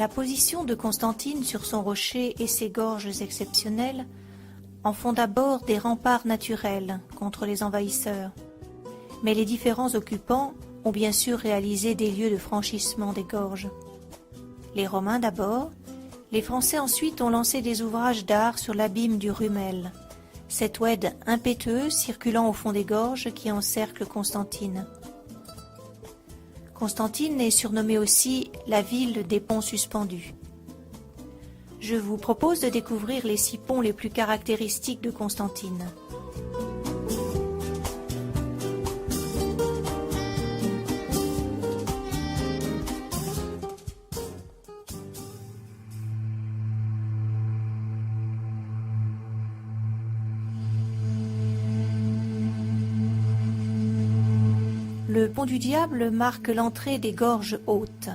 La position de Constantine sur son rocher et ses gorges exceptionnelles en font d'abord des remparts naturels contre les envahisseurs. Mais les différents occupants ont bien sûr réalisé des lieux de franchissement des gorges. Les Romains d'abord, les Français ensuite ont lancé des ouvrages d'art sur l'abîme du Rumel, cette oued impétueuse circulant au fond des gorges qui encerclent Constantine. Constantine est surnommée aussi la ville des ponts suspendus. Je vous propose de découvrir les 6 ponts les plus caractéristiques de Constantine. Le pont du Diable marque l'entrée des gorges hautes,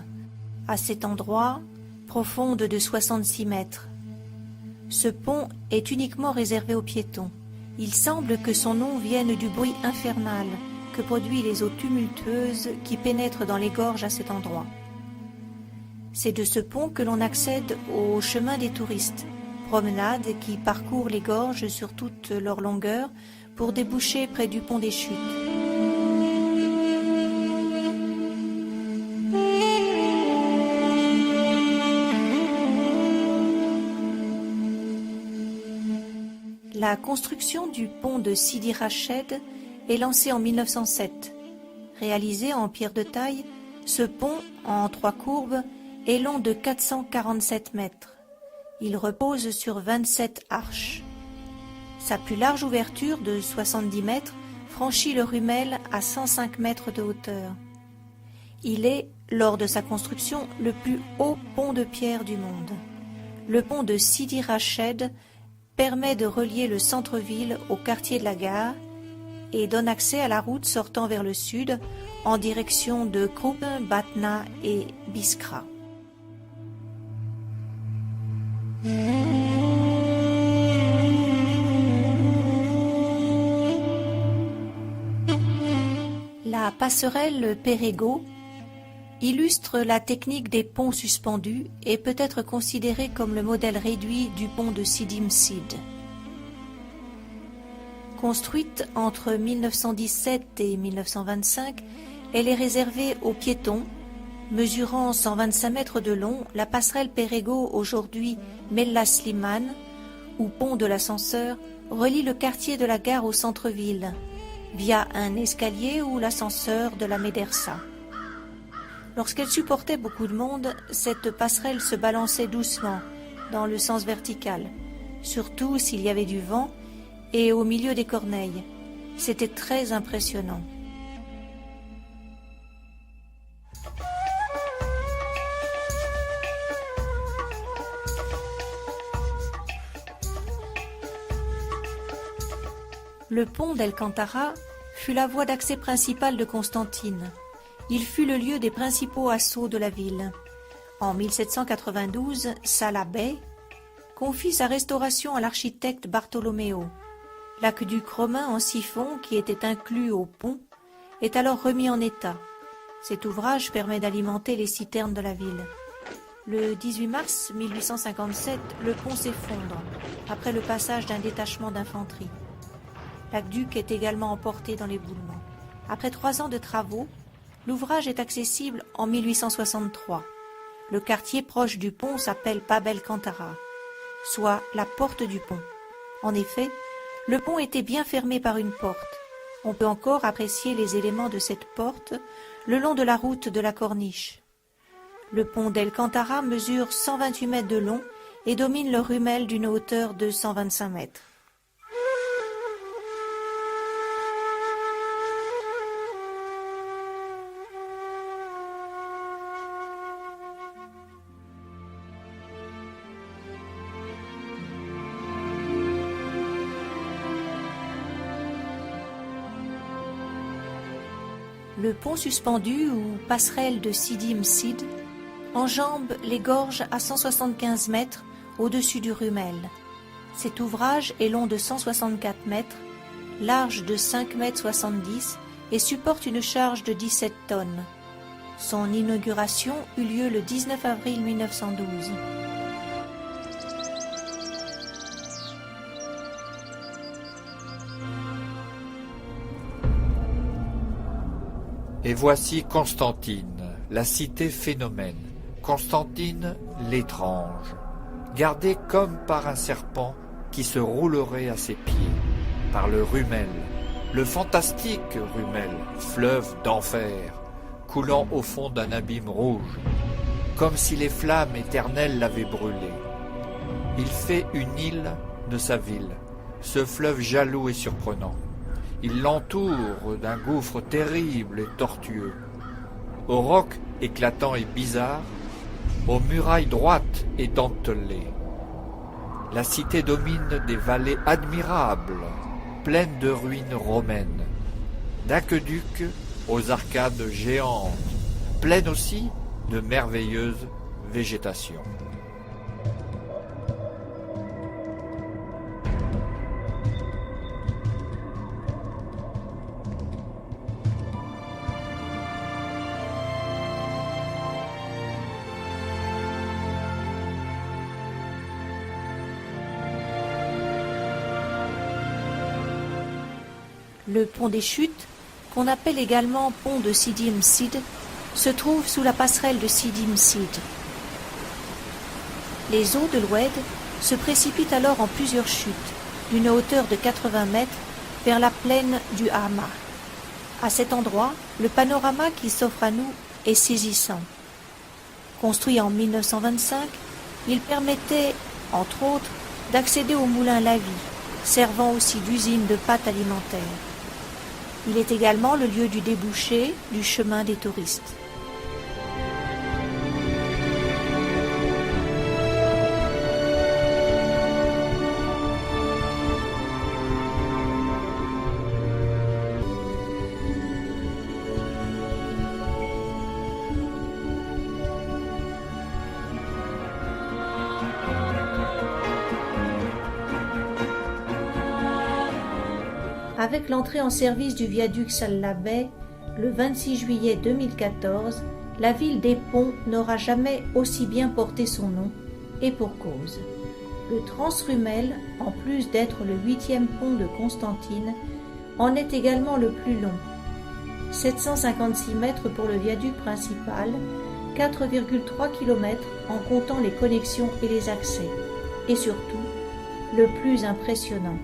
à cet endroit, profonde de 66 mètres. Ce pont est uniquement réservé aux piétons. Il semble que son nom vienne du bruit infernal que produisent les eaux tumultueuses qui pénètrent dans les gorges à cet endroit. C'est de ce pont que l'on accède au chemin des touristes, promenade qui parcourt les gorges sur toute leur longueur pour déboucher près du pont des Chutes. La construction du pont de Sidi Rached est lancée en 1907. Réalisé en pierre de taille, ce pont, en 3 courbes, est long de 447 mètres. Il repose sur 27 arches. Sa plus large ouverture de 70 mètres franchit le Rumel à 105 mètres de hauteur. Il est, lors de sa construction, le plus haut pont de pierre du monde. Le pont de Sidi Rached permet de relier le centre-ville au quartier de la gare et donne accès à la route sortant vers le sud en direction de Kroup, Batna et Biskra. La passerelle Perego illustre la technique des ponts suspendus et peut être considérée comme le modèle réduit du pont de Sidi Msid. Construite entre 1917 et 1925, elle est réservée aux piétons. Mesurant 125 mètres de long, la passerelle Perego, aujourd'hui Mella Slimane, ou pont de l'ascenseur, relie le quartier de la gare au centre-ville, via un escalier ou l'ascenseur de la Médersa. Lorsqu'elle supportait beaucoup de monde, cette passerelle se balançait doucement, dans le sens vertical, surtout s'il y avait du vent, et au milieu des corneilles. C'était très impressionnant. Le pont d'El-Kantara fut la voie d'accès principale de Constantine. Il fut le lieu des principaux assauts de la ville. En 1792, Salah Bey confie sa restauration à l'architecte Bartolomeo. L'aqueduc romain en siphon, qui était inclus au pont, est alors remis en état. Cet ouvrage permet d'alimenter les citernes de la ville. Le 18 mars 1857, le pont s'effondre, après le passage d'un détachement d'infanterie. L'aqueduc est également emporté dans l'éboulement. Après 3 ans de travaux, l'ouvrage est accessible en 1863. Le quartier proche du pont s'appelle Bab el-Kantara, soit la porte du pont. En effet, le pont était bien fermé par une porte. On peut encore apprécier les éléments de cette porte le long de la route de la Corniche. Le pont d'El-Kantara mesure 128 mètres de long et domine le Rumel d'une hauteur de 125 mètres. Le pont suspendu ou passerelle de Sidi Msid enjambe les gorges à 175 mètres au-dessus du Rumel. Cet ouvrage est long de 164 mètres, large de 5,70 mètres et supporte une charge de 17 tonnes. Son inauguration eut lieu le 19 avril 1912. Et voici Constantine, la cité phénomène, Constantine l'étrange, gardée comme par un serpent qui se roulerait à ses pieds, par le Rumel, le fantastique Rumel, fleuve d'enfer, coulant au fond d'un abîme rouge, comme si les flammes éternelles l'avaient brûlé. Il fait une île de sa ville, ce fleuve jaloux et surprenant. Il l'entoure d'un gouffre terrible et tortueux, aux rocs éclatants et bizarres, aux murailles droites et dentelées. La cité domine des vallées admirables, pleines de ruines romaines, d'aqueducs aux arcades géantes, pleines aussi de merveilleuses végétations. Le pont des Chutes, qu'on appelle également pont de Sidi Msid, se trouve sous la passerelle de Sidi Msid. Les eaux de l'Oued se précipitent alors en plusieurs chutes, d'une hauteur de 80 mètres, vers la plaine du Hama. À cet endroit, le panorama qui s'offre à nous est saisissant. Construit en 1925, il permettait, entre autres, d'accéder au moulin Lavie, servant aussi d'usine de pâtes alimentaires. Il est également le lieu du débouché du chemin des touristes. Avec l'entrée en service du viaduc Salah Bey, le 26 juillet 2014, la ville des Ponts n'aura jamais aussi bien porté son nom, et pour cause. Le Transrumel, en plus d'être le 8e pont de Constantine, en est également le plus long. 756 mètres pour le viaduc principal, 4,3 km en comptant les connexions et les accès, et surtout, le plus impressionnant.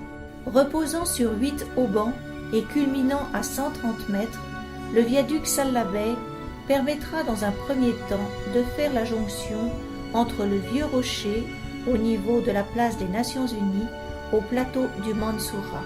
Reposant sur 8 haubans et culminant à 130 mètres, le viaduc Salah Bey permettra dans un premier temps de faire la jonction entre le Vieux Rocher, au niveau de la place des Nations Unies, au plateau du Mansoura.